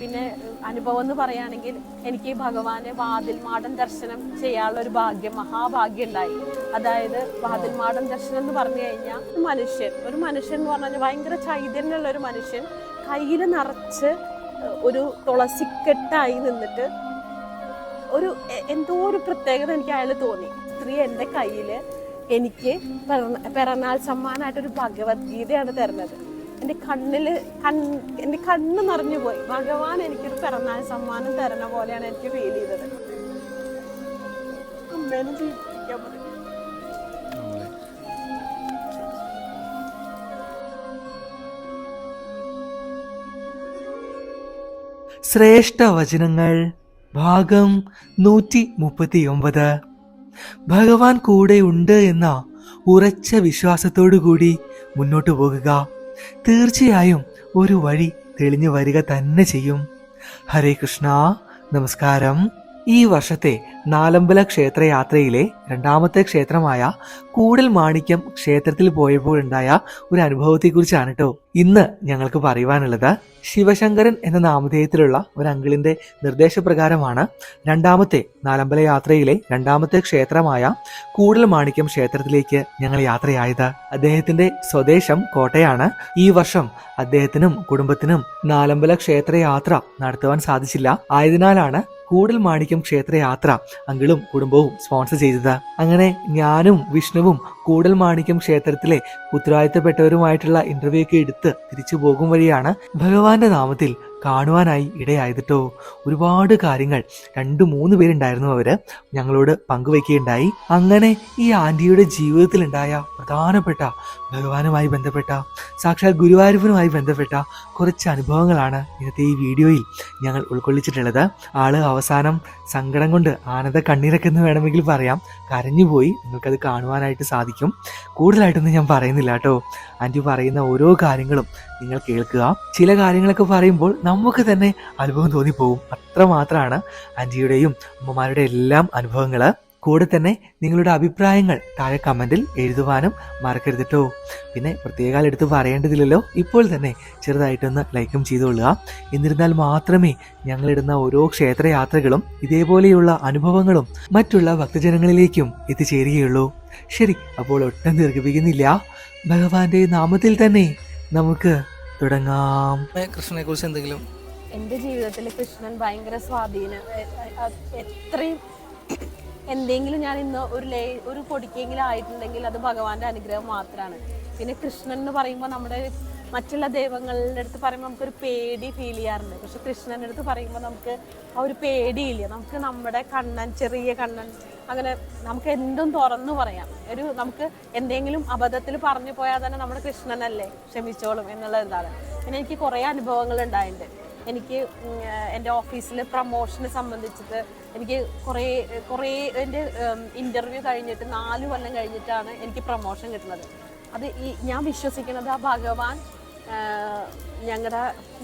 പിന്നെ അനുഭവം എന്ന് പറയുകയാണെങ്കിൽ എനിക്ക് ഭഗവാനെ വാതിൽമാടൻ ദർശനം ചെയ്യാനുള്ള ഒരു ഭാഗ്യം, മഹാഭാഗ്യം ഉണ്ടായി. അതായത് വാതിൽമാടൻ ദർശനം എന്ന് പറഞ്ഞു കഴിഞ്ഞാൽ ഒരു മനുഷ്യൻ എന്ന് പറഞ്ഞു കഴിഞ്ഞാൽ ഭയങ്കര ചൈതന്യമുള്ള ഒരു മനുഷ്യൻ കയ്യിൽ നിറച്ച് ഒരു തുളസിക്കെട്ടായി നിന്നിട്ട് എന്തോ ഒരു പ്രത്യേകത എനിക്ക് അയാൾ തോന്നി. സ്ത്രീ എൻ്റെ കയ്യിൽ എനിക്ക് പിറന്നാൾ സമ്മാനമായിട്ടൊരു ഭഗവത്ഗീതയാണ് തരുന്നത്. എൻ്റെ കണ്ണ് നിറഞ്ഞു പോയി. ഭഗവാൻ എനിക്കൊരു പിറന്നാൾ സമ്മാനം തരുന്ന പോലെയാണ് എനിക്ക് ഫീൽ ചെയ്തത്. അമ്മേനെ ജീവിക്കാൻ പറ്റും. ശ്രേഷ്ഠ വചനങ്ങൾ ഭാഗം 139. ഭഗവാൻ കൂടെ ഉണ്ട് എന്ന ഉറച്ച വിശ്വാസത്തോടു കൂടി മുന്നോട്ടു പോകുക. തീർച്ചയായും ഒരു വഴി തെളിഞ്ഞു വരിക തന്നെ ചെയ്യും. ഹരേ കൃഷ്ണ. നമസ്കാരം. ഈ വർഷത്തെ നാലമ്പല ക്ഷേത്രയാത്രയിലെ രണ്ടാമത്തെ ക്ഷേത്രമായ കൂടൽ മാണിക്യം ക്ഷേത്രത്തിൽ പോയപ്പോഴുണ്ടായ ഒരു അനുഭവത്തെക്കുറിച്ചാണ് കേട്ടോ ഇന്ന് ഞങ്ങൾക്ക് പറയുവാനുള്ളത്. ശിവശങ്കരൻ എന്ന നാമധേയത്തിലുള്ള ഒരു അങ്കിളിന്റെ നിർദ്ദേശപ്രകാരമാണ് രണ്ടാമത്തെ നാലമ്പല യാത്രയിലെ രണ്ടാമത്തെ ക്ഷേത്രമായ കൂടൽ മാണിക്യം ക്ഷേത്രത്തിലേക്ക് ഞങ്ങൾ യാത്രയായത്. അദ്ദേഹത്തിന്റെ സ്വദേശം കോട്ടയാണ്. ഈ വർഷം അദ്ദേഹത്തിനും കുടുംബത്തിനും നാലമ്പല ക്ഷേത്രയാത്ര നടത്തുവാൻ സാധിച്ചില്ല. ആയതിനാലാണ് കൂടൽ മാണിക്യം ക്ഷേത്രയാത്ര അങ്കിളും കുടുംബവും സ്പോൺസർ ചെയ്തത്. അങ്ങനെ ഞാനും വിഷ്ണുവും കൂടൽ മാണിക്യം ക്ഷേത്രത്തിലെ ഉത്തരവാദിത്തപ്പെട്ടവരുമായിട്ടുള്ള ഇന്റർവ്യൂ ഒക്കെ എടുത്ത് തിരിച്ചു പോകും വഴിയാണ് ഭഗവാന്റെ നാമത്തിൽ കാണുവാനായി ഇടയായതിട്ടോ. ഒരുപാട് കാര്യങ്ങൾ 2-3 പേരുണ്ടായിരുന്നു അവര് ഞങ്ങളോട് പങ്കുവയ്ക്കുകയുണ്ടായി. അങ്ങനെ ഈ ആന്റിയുടെ ജീവിതത്തിലുണ്ടായ പ്രധാനപ്പെട്ട ഭഗവാനുമായി ബന്ധപ്പെട്ട സാക്ഷാൽ ഗുരുവായൂരപ്പനുമായി ബന്ധപ്പെട്ട കുറച്ച് അനുഭവങ്ങളാണ് ഇന്നത്തെ ഈ വീഡിയോയിൽ ഞങ്ങൾ ഉൾക്കൊള്ളിച്ചിട്ടുള്ളത്. ആള് അവസാനം സങ്കടം കൊണ്ട് ആനന്ദ കണ്ണീരൊക്കെ എന്ന് വേണമെങ്കിൽ പറയാം, കരഞ്ഞുപോയി. നിങ്ങൾക്കത് കാണുവാനായിട്ട് സാധിക്കും. കൂടുതലായിട്ടൊന്നും ഞാൻ പറയുന്നില്ല കേട്ടോ. ആന്റി പറയുന്ന ഓരോ കാര്യങ്ങളും നിങ്ങൾ കേൾക്കുക. ചില കാര്യങ്ങളൊക്കെ പറയുമ്പോൾ നമുക്ക് തന്നെ അനുഭവം തോന്നിപ്പോവും. അത്രമാത്രമാണ് ആന്റിയുടെയും അമ്മമാരുടെ എല്ലാം അനുഭവങ്ങൾ. കൂടെ തന്നെ നിങ്ങളുടെ അഭിപ്രായങ്ങൾ താഴെ കമന്റിൽ എഴുതുവാനും മറക്കരുത് കേട്ടോ. പിന്നെ പ്രത്യേകം എടുത്ത് പറയേണ്ടതില്ലല്ലോ, ഇപ്പോൾ തന്നെ ചെറുതായിട്ടൊന്ന് ലൈക്കും ചെയ്തുകൊള്ളുക. എന്നിരുന്നാൽ മാത്രമേ ഞങ്ങളിടുന്ന ഓരോ ക്ഷേത്രയാത്രകളും ഇതേപോലെയുള്ള അനുഭവങ്ങളും മറ്റുള്ള ഭക്തജനങ്ങളിലേക്കും എത്തിച്ചേരുകയുള്ളൂ. ശരി, അപ്പോൾ ഒട്ടും ദീർഘിപ്പിക്കുന്നില്ല. ഭഗവാന്റെ നാമത്തിൽ തന്നെ നമുക്ക് തുടങ്ങാം. കൃഷ്ണനെ കുറിച്ച് എന്തെങ്കിലും? എൻ്റെ ജീവിതത്തിൽ കൃഷ്ണൻ ഭയങ്കര സ്വാധീനം. എത്രയും എന്തെങ്കിലും ഞാൻ ഇന്ന് ഒരു പൊടിക്കെങ്കിലും ആയിട്ടുണ്ടെങ്കിൽ അത് ഭഗവാന്റെ അനുഗ്രഹം മാത്രമാണ്. പിന്നെ കൃഷ്ണൻ എന്ന് പറയുമ്പോൾ നമ്മുടെ മറ്റുള്ള ദൈവങ്ങളുടെ അടുത്ത് പറയുമ്പോൾ നമുക്കൊരു പേടി ഫീൽ ചെയ്യാറുണ്ട്. പക്ഷെ കൃഷ്ണൻ്റെ അടുത്ത് പറയുമ്പോൾ നമുക്ക് ആ ഒരു പേടിയില്ല. നമുക്ക് നമ്മുടെ കണ്ണൻ, ചെറിയ കണ്ണൻ, അങ്ങനെ നമുക്ക് എന്തും തുറന്നു പറയാം. നമുക്ക് എന്തെങ്കിലും അബദ്ധത്തിൽ പറഞ്ഞു പോയാൽ തന്നെ നമ്മുടെ കൃഷ്ണനല്ലേ ക്ഷമിച്ചോളും എന്നുള്ള ഇതാണ്. പിന്നെ എനിക്ക് കുറേ അനുഭവങ്ങൾ ഉണ്ടായിട്ടുണ്ട്. എനിക്ക് എൻ്റെ ഓഫീസിൽ പ്രമോഷനെ സംബന്ധിച്ചിട്ട് എനിക്ക് കുറേ എൻ്റെ ഇൻ്റർവ്യൂ കഴിഞ്ഞിട്ട് 4 കൊല്ലം കഴിഞ്ഞിട്ടാണ് എനിക്ക് പ്രമോഷൻ കിട്ടുന്നത്. അത് ഞാൻ വിശ്വസിക്കുന്നത് ആ ഭഗവാൻ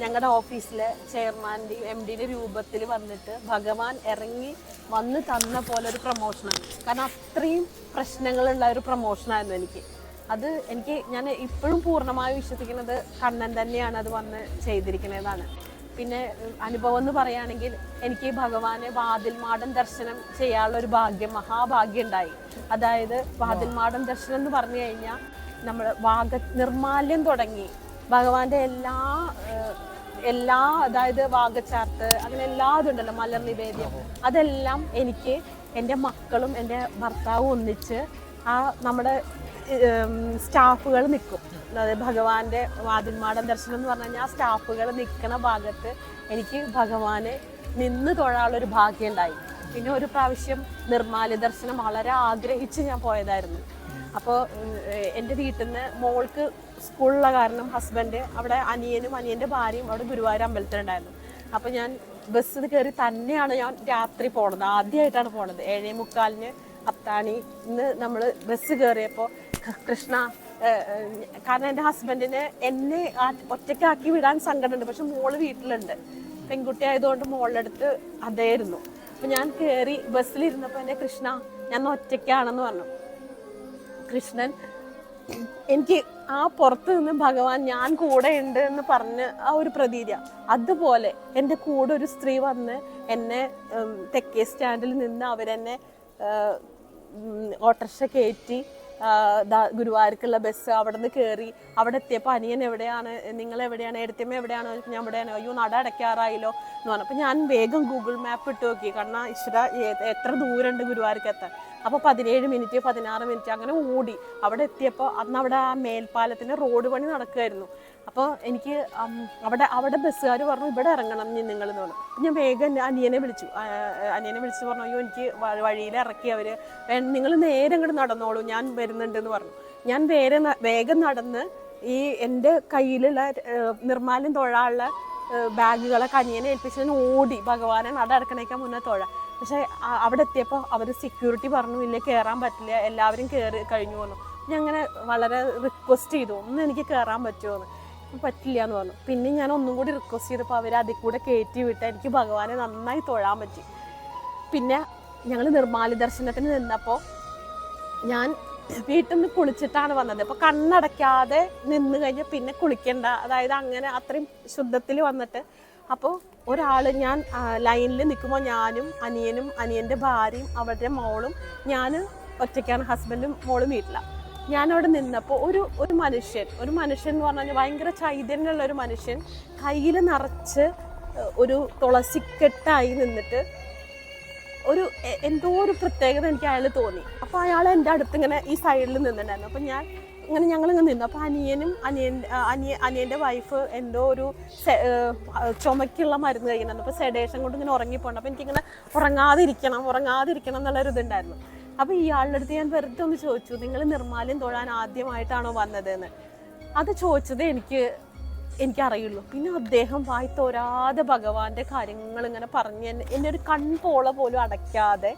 ഞങ്ങളുടെ ഓഫീസിലെ ചെയർമാൻ്റെയും MD-യുടെ രൂപത്തിൽ വന്നിട്ട് ഭഗവാൻ ഇറങ്ങി വന്ന് തന്ന പോലെ ഒരു പ്രമോഷനാണ്. കാരണം അത്രയും പ്രശ്നങ്ങളുള്ള ഒരു പ്രമോഷനായിരുന്നു എനിക്ക്. ഞാൻ ഇപ്പോഴും പൂർണ്ണമായി വിശ്വസിക്കുന്നത് കണ്ണൻ തന്നെയാണ് അത് വന്ന് ചെയ്തിരിക്കുന്നതാണ്. പിന്നെ അനുഭവം എന്ന് പറയുകയാണെങ്കിൽ എനിക്ക് ഭഗവാനെ വാതിൽമാടൻ ദർശനം ചെയ്യാനുള്ള ഒരു ഭാഗ്യം, മഹാഭാഗ്യം ഉണ്ടായി. അതായത് വാതിൽമാടൻ ദർശനം എന്ന് പറഞ്ഞു കഴിഞ്ഞാൽ നമ്മൾ നിർമാല്യം തുടങ്ങി ഭഗവാന്റെ എല്ലാ അതായത് വാഗച്ചാർത്ത് അങ്ങനെ എല്ലാ ഇതുണ്ടല്ലോ, മലർ നിവേദ്യം, അതെല്ലാം എനിക്ക് എൻ്റെ മക്കളും എൻ്റെ ഭർത്താവും ഒന്നിച്ച് നമ്മുടെ സ്റ്റാഫുകൾ നിൽക്കും. അതായത് ഭഗവാന്റെ വാതിൽമാടൻ ദർശനം എന്ന് പറഞ്ഞു കഴിഞ്ഞാൽ ആ സ്റ്റാഫുകൾ നിൽക്കുന്ന ഭാഗത്ത് എനിക്ക് ഭഗവാനെ നിന്ന് തൊഴാനുള്ളൊരു ഭാഗ്യം ഉണ്ടായി. പിന്നെ ഒരു പ്രാവശ്യം നിർമാല്യ ദർശനം വളരെ ആഗ്രഹിച്ച് ഞാൻ പോയതായിരുന്നു. അപ്പോൾ എൻ്റെ വീട്ടിൽ നിന്ന് മോൾക്ക് സ്കൂളിലുള്ള കാരണം ഹസ്ബൻഡ് അവിടെ, അനിയനും അനിയൻ്റെ ഭാര്യയും അവിടെ ഗുരുവായൂർ അമ്പലത്തിലുണ്ടായിരുന്നു. അപ്പോൾ ഞാൻ ബസ്സിൽ കയറി തന്നെയാണ് ഞാൻ രാത്രി പോണത്. ആദ്യമായിട്ടാണ് പോണത്. 7:45 അത്താണി ഇന്ന് നമ്മൾ ബസ് കയറിയപ്പോൾ കൃഷ്ണ, കാരണം എൻ്റെ ഹസ്ബൻഡിന് എന്നെ ഒറ്റയ്ക്കാക്കി വിടാൻ സങ്കടമുണ്ട്. പക്ഷെ മോള് വീട്ടിലുണ്ട്, പെൺകുട്ടി ആയതുകൊണ്ട് മോളുടെ അടുത്ത് അതായിരുന്നു. അപ്പം ഞാൻ കയറി ബസ്സിലിരുന്നപ്പോൾ എൻ്റെ കൃഷ്ണ ഞാൻ ഒറ്റയ്ക്കാണെന്ന് പറഞ്ഞു. കൃഷ്ണൻ എനിക്ക് ആ പുറത്ത് നിന്ന് ഭഗവാൻ ഞാൻ കൂടെ ഉണ്ട് എന്ന് പറഞ്ഞ് ആ ഒരു പ്രതീതി, അതുപോലെ എൻ്റെ കൂടെ ഒരു സ്ത്രീ വന്ന് എന്നെ തെക്കേ സ്റ്റാൻഡിൽ നിന്ന് അവരെന്നെ ഓട്ടോറിക്ഷ കയറ്റി ഗുരുവായൂർക്കുള്ള ബസ് അവിടെ നിന്ന് കയറി. അവിടെ എത്തിയപ്പോൾ അനിയൻ എവിടെയാണ്, നിങ്ങൾ എവിടെയാണ്, എടുത്തമ്മ എവിടെയാണ്, ഞാൻ എവിടെയാണ്, അയ്യോ നട അടയ്ക്കാറായില്ലോ എന്ന് പറഞ്ഞു. അപ്പോൾ ഞാൻ വേഗം ഗൂഗിൾ മാപ്പ് ഇട്ട് നോക്കി, കാരണം ഈശ്വര എത്ര ദൂരമുണ്ട് ഗുരുവായൂർക്ക് എത്താൻ. അപ്പോൾ 17 മിനിറ്റ് 16 മിനിറ്റ് അങ്ങനെ ഓടി. അവിടെ എത്തിയപ്പോൾ അന്ന് അവിടെ ആ മേൽപ്പാലത്തിൻ്റെ റോഡ് പണി നടക്കുമായിരുന്നു. അപ്പോൾ എനിക്ക് അവിടെ ബസ്സുകാർ പറഞ്ഞു ഇവിടെ ഇറങ്ങണം നിങ്ങൾ എന്ന് പറഞ്ഞു. ഞാൻ വേഗം അനിയനെ വിളിച്ചു പറഞ്ഞു, അയ്യോ എനിക്ക് വഴിയിൽ ഇറക്കി അവർ, നിങ്ങൾ നേരെ അങ്ങോട്ട് നടന്നോളൂ ഞാൻ വരുന്നുണ്ടെന്ന് പറഞ്ഞു. ഞാൻ വേഗം നടന്ന് ഈ എൻ്റെ കയ്യിലുള്ള നിർമ്മാല്യം തൊഴാനുള്ള ബാഗുകളൊക്കെ അനിയനെ ഏൽപ്പിച്ച് ഞാൻ ഓടി ഭഗവാനെ നട അടക്കണേക്കാൻ മുന്നേ തൊഴാം. പക്ഷെ അവിടെ എത്തിയപ്പോൾ അവർ സെക്യൂരിറ്റി പറഞ്ഞു ഇല്ല കയറാൻ പറ്റില്ല, എല്ലാവരും കയറി കഴിഞ്ഞു വന്നു. ഞാൻ അങ്ങനെ വളരെ റിക്വസ്റ്റ് ചെയ്തു ഒന്ന് എനിക്ക് കയറാൻ പറ്റുമോ എന്ന്. പറ്റില്ല എന്ന് പറഞ്ഞു. പിന്നെ ഞാൻ ഒന്നും കൂടി റിക്വസ്റ്റ് ചെയ്തപ്പോൾ അവർ അതിൽ കൂടെ കയറ്റി വിട്ട് എനിക്ക് ഭഗവാനെ നന്നായി തൊഴാൻ പറ്റി. പിന്നെ ഞങ്ങൾ നിർമ്മാല്യ ദർശനത്തിന് നിന്നപ്പോൾ ഞാൻ വീട്ടിൽ നിന്ന് കുളിച്ചിട്ടാണ് വന്നത്. അപ്പോൾ കണ്ണടയ്ക്കാതെ നിന്ന് കഴിഞ്ഞാൽ പിന്നെ കുളിക്കണ്ട, അതായത് അങ്ങനെ അത്രയും ശുദ്ധത്തിൽ വന്നിട്ട്. അപ്പോൾ ഒരാൾ ഞാൻ ലൈനിൽ നിൽക്കുമ്പോൾ ഞാനും അനിയനും അനിയൻ്റെ ഭാര്യയും അവരുടെ മോളും ഞാൻ ഒറ്റയ്ക്കാണ്, ഹസ്ബൻഡും മോളും വീട്ടിലാണ്. ഞാനവിടെ നിന്നപ്പോൾ ഒരു മനുഷ്യൻ എന്ന് പറഞ്ഞാൽ ഭയങ്കര ചൈതന്യമുള്ള ഒരു മനുഷ്യൻ കയ്യിൽ നിറച്ച് ഒരു തുളസിക്കെട്ടായി നിന്നിട്ട് എന്തോ ഒരു പ്രത്യേകത എനിക്ക് അയാൾ തോന്നി. അപ്പോൾ അയാൾ എൻ്റെ അടുത്ത് ഇങ്ങനെ ഈ സൈഡിൽ നിന്നിട്ടുണ്ടായിരുന്നു. അപ്പോൾ ഞങ്ങളിങ്ങനെ നിന്നു. അപ്പോൾ അനിയൻ്റെ വൈഫ് എന്തോ ഒരു ചുമക്കുള്ള മരുന്ന് കഴിക്കുന്നുണ്ട്. അപ്പോൾ സെഡേഷൻ കൊണ്ട് ഇങ്ങനെ ഉറങ്ങിപ്പോണ്ട്. അപ്പോൾ എനിക്കിങ്ങനെ ഉറങ്ങാതിരിക്കണം എന്നുള്ളൊരു ഇതുണ്ടായിരുന്നു. അപ്പോൾ ഇയാളുടെ അടുത്ത് ഞാൻ വെറുതെ ഒന്ന് ചോദിച്ചു, നിങ്ങൾ നിർമ്മാല്യം തൊഴാൻ ആദ്യമായിട്ടാണോ വന്നതെന്ന്. അത് ചോദിച്ചത് എനിക്കറിയുള്ളൂ. പിന്നെ അദ്ദേഹം വായി തോരാതെ ഭഗവാന്റെ കാര്യങ്ങൾ ഇങ്ങനെ പറഞ്ഞ് എന്നെ ഒരു കൺപോള പോലും അടയ്ക്കാതെ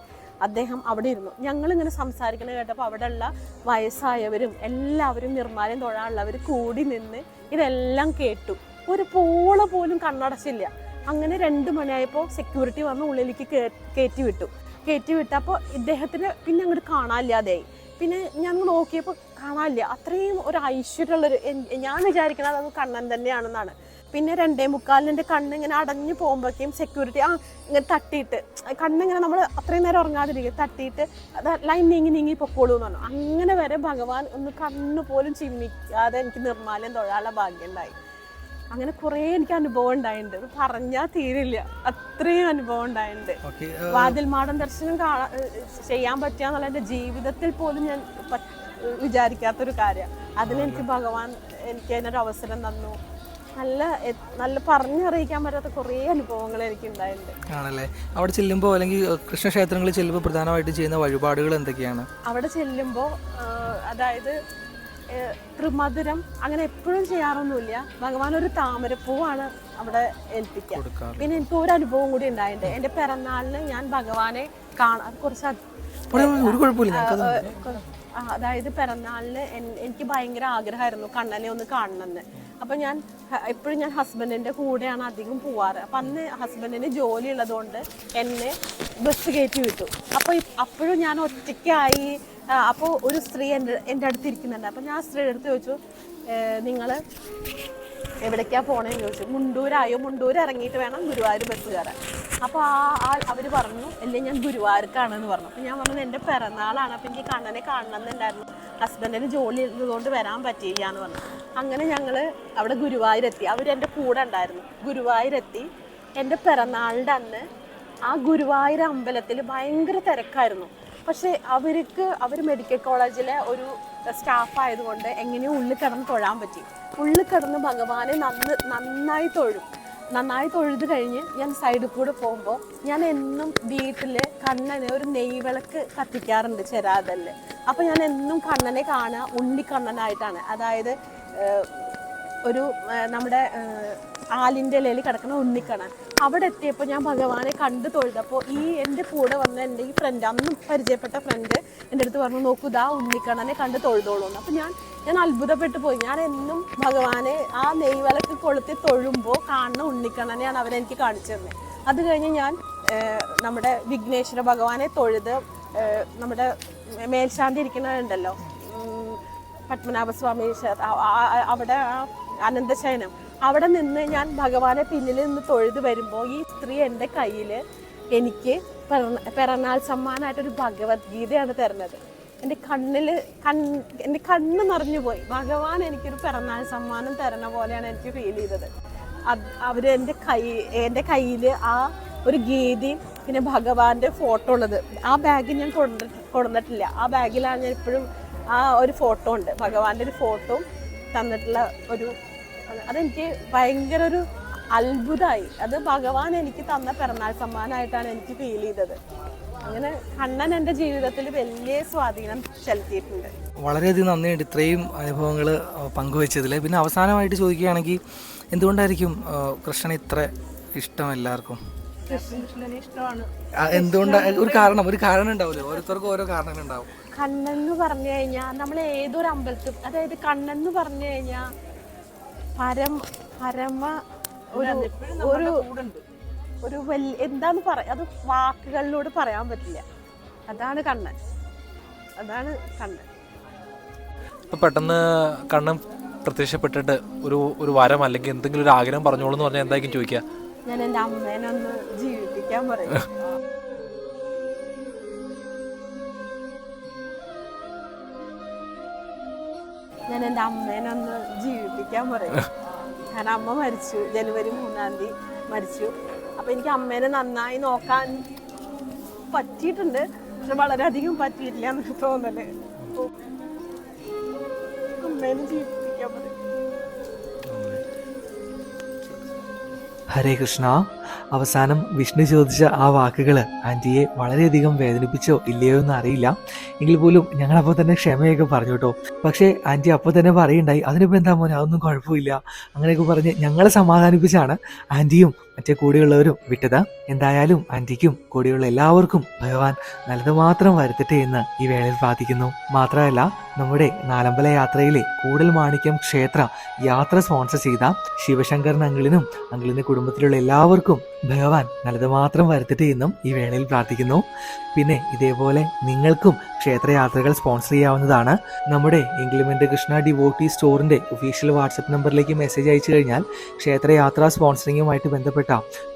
അദ്ദേഹം അവിടെ ഇരുന്നു. ഞങ്ങളിങ്ങനെ സംസാരിക്കുന്നത് കേട്ടപ്പോൾ അവിടെയുള്ള വയസ്സായവരും എല്ലാവരും നിർമ്മാല്യം തൊഴാനുള്ളവർ കൂടി നിന്ന് ഇതെല്ലാം കേട്ടു. ഒരു പോള പോലും കണ്ണടച്ചില്ല. അങ്ങനെ 2 മണിയായപ്പോൾ സെക്യൂരിറ്റി വന്ന് ഉള്ളിലേക്ക് കയറ്റി വിട്ടപ്പോൾ ഇദ്ദേഹത്തിന് പിന്നെ അങ്ങോട്ട് കാണാനില്ലാതെയായി. പിന്നെ ഞാൻ നോക്കിയപ്പോൾ കാണാനില്ല. അത്രയും ഒരു ഐശ്വര്യമുള്ളൊരു, ഞാൻ വിചാരിക്കണത് അത് കണ്ണൻ തന്നെയാണെന്നാണ്. പിന്നെ 2:45 കണ്ണിങ്ങനെ അടഞ്ഞു പോകുമ്പോഴേക്കും സെക്യൂരിറ്റി ഇങ്ങനെ തട്ടിയിട്ട് കണ്ണിങ്ങനെ നമ്മൾ അത്രയും നേരം ഉറങ്ങാതിരിക്കും, തട്ടിയിട്ട് ലൈൻ നീങ്ങി പൊക്കോളൂ എന്ന് പറഞ്ഞു. അങ്ങനെ വരെ ഭഗവാൻ ഒന്ന് കണ്ണു പോലും ചിമ്മിക്കാതെ എനിക്ക് നിർമ്മാല്യം തൊഴാനുള്ള ഭാഗ്യം ഉണ്ടായി. അങ്ങനെ കുറേ എനിക്ക് അനുഭവം ഉണ്ടായിട്ടുണ്ട്, അത് പറഞ്ഞാൽ തീരില്ല, അത്രയും അനുഭവം ഉണ്ടായിട്ടുണ്ട്. വാതിൽമാടൻ ദർശനം ചെയ്യാൻ പറ്റുക എന്നുള്ള എൻ്റെ ജീവിതത്തിൽ പോലും ഞാൻ വിചാരിക്കാത്തൊരു കാര്യമാണ്. അതിനെനിക്ക് ഭഗവാൻ എനിക്ക് അതിനൊരു അവസരം തന്നു. നല്ല പറഞ്ഞറിയിക്കാൻ പറ്റാത്ത കുറേ അനുഭവങ്ങൾ എനിക്ക് ഉണ്ടായിട്ടുണ്ട്. ആണല്ലേ. അവിടെ ചെല്ലുമ്പോൾ അല്ലെങ്കിൽ കൃഷ്ണക്ഷേത്രങ്ങളിൽ ചെല്ലുമ്പോൾ പ്രധാനമായിട്ട് ചെയ്യുന്ന വഴിപാടുകൾ എന്തൊക്കെയാണ്? അവിടെ ചെല്ലുമ്പോൾ അതായത് ത്രിമധുരം അങ്ങനെ എപ്പോഴും ചെയ്യാറൊന്നുമില്ല. ഭഗവാൻ ഒരു താമരപ്പൂവാണ് അവിടെ ഏൽപ്പിക്കുക. പിന്നെ എനിക്ക് ഒരു അനുഭവം കൂടി ഉണ്ടായിട്ടുണ്ട്. എൻ്റെ പിറന്നാളിന് ഞാൻ ഭഗവാനെ കാണാൻ അതായത് പിറന്നാളിന് എനിക്ക് ഭയങ്കര ആഗ്രഹമായിരുന്നു കണ്ണനെ ഒന്ന് കാണണമെന്ന്. അപ്പം എപ്പോഴും ഞാൻ ഹസ്ബൻഡിൻ്റെ കൂടെയാണ് അധികം പോവാറ്. അപ്പം അന്ന് ഹസ്ബൻഡിന് ജോലി ഉള്ളതുകൊണ്ട് എന്നെ ബസ് കയറ്റി വിട്ടു. അപ്പോഴും ഞാൻ ഒറ്റയ്ക്കായി. അപ്പോൾ ഒരു സ്ത്രീ എൻ്റെ അടുത്ത് ഇരിക്കുന്നുണ്ട്. അപ്പം ഞാൻ സ്ത്രീയുടെ അടുത്ത് ചോദിച്ചു, നിങ്ങൾ എവിടേക്കാണ് പോകണമെന്ന് ചോദിച്ചു. മുണ്ടൂർ ഇറങ്ങിയിട്ട് വേണം ഗുരുവായൂർ ബസ് കയറാൻ. അപ്പോൾ അവർ പറഞ്ഞു അല്ലേ ഞാൻ ഗുരുവായൂർക്കാണെന്ന് പറഞ്ഞു. അപ്പോൾ ഞാൻ പറഞ്ഞത് എൻ്റെ പിറന്നാളാണ്, അപ്പോൾ എനിക്ക് കണ്ണനെ കാണണമെന്നുണ്ടായിരുന്നു, ഹസ്ബൻഡിന് ജോലി ഉള്ളതുകൊണ്ട് വരാൻ പറ്റിയില്ല എന്ന് പറഞ്ഞു. അങ്ങനെ ഞങ്ങൾ അവിടെ ഗുരുവായൂരെത്തി. അവരെൻ്റെ കൂടെ ഉണ്ടായിരുന്നു. ഗുരുവായൂരെത്തി. എൻ്റെ പിറന്നാളിൻ്റെ അന്ന് ആ ഗുരുവായൂർ അമ്പലത്തിൽ ഭയങ്കര തിരക്കായിരുന്നു. പക്ഷേ അവർ മെഡിക്കൽ കോളേജിലെ ഒരു സ്റ്റാഫ് ആയതുകൊണ്ട് എങ്ങനെയോ ഉള്ളിൽ കിടന്ന് തൊഴാൻ പറ്റി. ഉള്ളിൽ കിടന്ന് ഭഗവാനെ നന്നായി തൊഴുത് കഴിഞ്ഞ് ഞാൻ സൈഡിൽ കൂടെ പോകുമ്പോൾ ഞാൻ എന്നും വീട്ടിൽ കണ്ണനെ ഒരു നെയ്വിളക്ക് കത്തിക്കാറുണ്ട് ചെരാതല്ല്. അപ്പോൾ ഞാൻ എന്നും കണ്ണനെ കാണുക ഉണ്ണിക്കണ്ണനായിട്ടാണ്. അതായത് ഒരു നമ്മുടെ ആലിൻ്റെ ഇലയിൽ കിടക്കുന്ന ഉണ്ണിക്കണ്ണൻ. അവിടെ എത്തിയപ്പോൾ ഞാൻ ഭഗവാനെ കണ്ടു തൊഴുതപ്പോൾ എൻ്റെ കൂടെ വന്ന എൻ്റെ ഈ ഫ്രണ്ട്, അന്നും പരിചയപ്പെട്ട ഫ്രണ്ട് എൻ്റെ അടുത്ത് പറഞ്ഞു, നോക്കൂ ദാ ഉണ്ണിക്കണ്ണനെ കണ്ട് തൊഴുതോളൂ എന്ന്. അപ്പോൾ ഞാൻ അത്ഭുതപ്പെട്ടു പോയി. ഞാൻ എന്നും ഭഗവാനെ ആ നെയ്വിളക്ക് കൊളുത്തി തൊഴുമ്പോൾ കാണുന്ന ഉണ്ണിക്കണ്ണനെയാണ് അവരെനിക്ക് കാണിച്ചു തന്നത്. അത് കഴിഞ്ഞ് ഞാൻ നമ്മുടെ വിഘ്നേശ്വര ഭഗവാനെ തൊഴുത് നമ്മുടെ മേൽശാന്തി ഇരിക്കുന്നതുണ്ടല്ലോ പത്മനാഭസ്വാമി അവിടെ അനന്തശയനം അവിടെ നിന്ന് ഞാൻ ഭഗവാനെ പിന്നിൽ നിന്ന് തൊഴുത് വരുമ്പോൾ ഈ സ്ത്രീ എൻ്റെ കയ്യിൽ എനിക്ക് പിറന്നാൾ സമ്മാനമായിട്ടൊരു ഭഗവത്ഗീതയാണ് തരുന്നത്. എൻ്റെ എൻ്റെ കണ്ണ് നിറഞ്ഞു പോയി. ഭഗവാൻ എനിക്കൊരു പിറന്നാൾ സമ്മാനം തരണ പോലെയാണ് എനിക്ക് ഫീൽ ചെയ്തത്. അവർ എൻ്റെ കയ്യിൽ ആ ഒരു ഗീതയും പിന്നെ ഭഗവാന്റെ ഫോട്ടോ ഉള്ളത്. ആ ബാഗ് ഞാൻ കൊണ്ടുവന്നിട്ടില്ല. ആ ബാഗിലാണ് ഞാൻ ഇപ്പോഴും ആ ഒരു ഫോട്ടോ ഉണ്ട്, ഭഗവാന്റെ ഒരു ഫോട്ടോ തന്നിട്ടുള്ള ഒരു. അതെനിക്ക് ഭയങ്കര ഒരു അത്ഭുതമായി. അത് ഭഗവാൻ എനിക്ക് തന്ന പിറന്നാൾ സമ്മാനമായിട്ടാണ് എനിക്ക് ഫീൽ ചെയ്തത്. അങ്ങനെ കണ്ണൻ എൻ്റെ ജീവിതത്തിൽ വലിയ സ്വാധീനം ചെലുത്തിയിട്ടുണ്ട്. വളരെയധികം നന്ദിയുണ്ട് ഇത്രയും അനുഭവങ്ങൾ പങ്കുവെച്ചതിൽ. പിന്നെ അവസാനമായിട്ട് ചോദിക്കുകയാണെങ്കിൽ എന്തുകൊണ്ടായിരിക്കും കൃഷ്ണനെ ഇത്ര ഇഷ്ടം എല്ലാവർക്കും? കൃഷ്ണനെ ഇഷ്ടമാണ്. എന്തുകൊണ്ടാണ്? ഒരു കാരണം ഉണ്ടാവില്ലേ, ഓരോരുത്തർക്കും ഓരോ കാരണങ്ങൾ ഉണ്ടാവും. കണ്ണൻ എന്ന് പറഞ്ഞു കഴിഞ്ഞാൽ നമ്മൾ ഏതൊരു അമ്പലത്തിൽ, അതായത് കണ്ണൻ എന്ന് പറഞ്ഞു കഴിഞ്ഞാൽ പരമ ഒരു വലിയ എന്താന്ന് പറയാ, അത് വാക്കുകളിലൂടെ പറയാൻ പറ്റില്ല. അതാണ് കണ്ണൻ. ഇപ്പൊ പെട്ടെന്ന് കണ്ണൻ പ്രത്യക്ഷപ്പെട്ടിട്ട് ഒരു വരം അല്ലെങ്കിൽ എന്തെങ്കിലും ഒരു ആഗ്രഹം പറഞ്ഞോളൂ എന്ന് പറഞ്ഞാൽ എന്തായിരിക്കും ചോദിക്കുക? ഞാൻ എൻ്റെ അമ്മേനെ ഒന്ന് ജീവിപ്പിക്കാൻ പറയും. കാരണം അമ്മ മരിച്ചു, ജനുവരി 3-ാം തീയതി മരിച്ചു. അപ്പൊ എനിക്ക് അമ്മേനെ നന്നായി നോക്കാൻ പറ്റിയിട്ടുണ്ട്, പക്ഷെ വളരെയധികം പറ്റിയിട്ടില്ല എന്നൊക്കെ തോന്നല്. അമ്മേനെ ജീവിപ്പിക്കാൻ പറയും. ഹരേ കൃഷ്ണ. അവസാനം വിഷ്ണു ചോദിച്ച ആ വാക്കുകൾ ആൻറ്റിയെ വളരെയധികം വേദനിപ്പിച്ചോ ഇല്ലയോ എന്ന് അറിയില്ല. എങ്കിൽ പോലും ഞങ്ങളപ്പോൾ തന്നെ ക്ഷമയൊക്കെ പറഞ്ഞു കേട്ടോ. പക്ഷേ ആൻറ്റി അപ്പോൾ തന്നെ പറയുണ്ടായി, അതിനിപ്പോൾ എന്താ മോനെ, അതൊന്നും കുഴപ്പമില്ല, അങ്ങനെയൊക്കെ പറഞ്ഞ് ഞങ്ങളെ സമാധാനിപ്പിച്ചാണ് ആൻറ്റിയും മറ്റേ കൂടെയുള്ളവരും വിട്ടത്. എന്തായാലും ആൻറ്റിക്കും കൂടെയുള്ള എല്ലാവർക്കും ഭഗവാൻ നല്ലത് മാത്രം വരുത്തട്ടെ എന്ന് ഈ വേളയിൽ പ്രാർത്ഥിക്കുന്നു. മാത്രമല്ല നമ്മുടെ നാലമ്പല യാത്രയിലെ കൂടൽ മാണിക്യം ക്ഷേത്ര യാത്ര സ്പോൺസർ ചെയ്ത ശിവശങ്കരൻ അങ്കിളിനും അങ്കിളിന്റെ കുടുംബത്തിലുള്ള എല്ലാവർക്കും ഭഗവാൻ നല്ലത് മാത്രം വരുത്തട്ടെ എന്നും ഈ വേളയിൽ പ്രാർത്ഥിക്കുന്നു. പിന്നെ ഇതേപോലെ നിങ്ങൾക്കും ക്ഷേത്രയാത്രകൾ സ്പോൺസർ ചെയ്യാവുന്നതാണ്. നമ്മുടെ ഇംഗ്ലിമെന്റ് കൃഷ്ണ ഡിവോട്ടി സ്റ്റോറിന്റെ ഒഫീഷ്യൽ വാട്സപ്പ് നമ്പറിലേക്ക് മെസ്സേജ് അയച്ചു കഴിഞ്ഞാൽ ക്ഷേത്രയാത്രാ സ്പോൺസറിങ്ങുമായിട്ട് ബന്ധപ്പെട്ട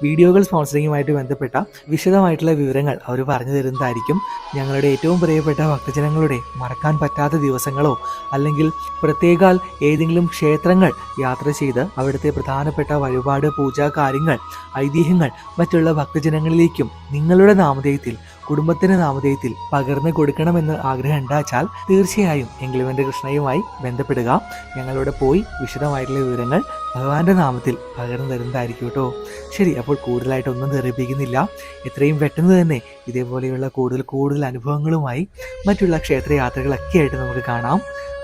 വീഡിയോകൾ സ്പോൺസറിങ്ങുമായിട്ട് ബന്ധപ്പെട്ട വിശദമായിട്ടുള്ള വിവരങ്ങൾ അവർ പറഞ്ഞു തരുന്നതായിരിക്കും. ഞങ്ങളുടെ ഏറ്റവും പ്രിയപ്പെട്ട ഭക്തജനങ്ങളുടെ മറക്കാൻ പറ്റാത്ത ദിവസങ്ങളോ അല്ലെങ്കിൽ പ്രത്യേകാൽ ഏതെങ്കിലും ക്ഷേത്രങ്ങൾ യാത്ര ചെയ്ത് അവിടുത്തെ പ്രധാനപ്പെട്ട വഴിപാട് പൂജാ കാര്യങ്ങൾ ഐതിഹ്യങ്ങൾ മറ്റുള്ള ഭക്തജനങ്ങളിലേക്കും നിങ്ങളുടെ നാമധേയത്തിൽ കുടുംബത്തിന്റെ നാമധേയത്തിൽ പകർന്നു കൊടുക്കണമെന്ന് ആഗ്രഹം ഉണ്ടാച്ചാൽ തീർച്ചയായും ഇംഗ്ലിമെന്റ് കൃഷ്ണയുമായി ബന്ധപ്പെടുക. ഞങ്ങളോട് പോയി വിശദമായിട്ടുള്ള വിവരങ്ങൾ ഭഗവാന്റെ നാമത്തിൽ പകർന്നു തരുന്നതായിരിക്കും കേട്ടോ. ശരി, അപ്പോൾ കൂടുതലായിട്ടൊന്നും തെറിപ്പിക്കുന്നില്ല. എത്രയും പെട്ടെന്ന് തന്നെ ഇതേപോലെയുള്ള കൂടുതൽ അനുഭവങ്ങളുമായി മറ്റുള്ള ക്ഷേത്രയാത്രകളൊക്കെ ആയിട്ട് നമുക്ക് കാണാം.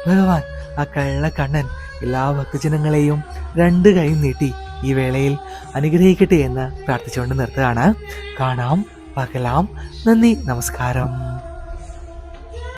ഭഗവാൻ ആ കള്ളക്കണ്ണൻ എല്ലാ ഭക്തജനങ്ങളെയും 2 കൈ നീട്ടി ഈ വേളയിൽ അനുഗ്രഹിക്കട്ടെ എന്ന് പ്രാർത്ഥിച്ചുകൊണ്ട് നിർത്തുകയാണ്. കാണാം, പകലാം. നന്ദി, നമസ്കാരം.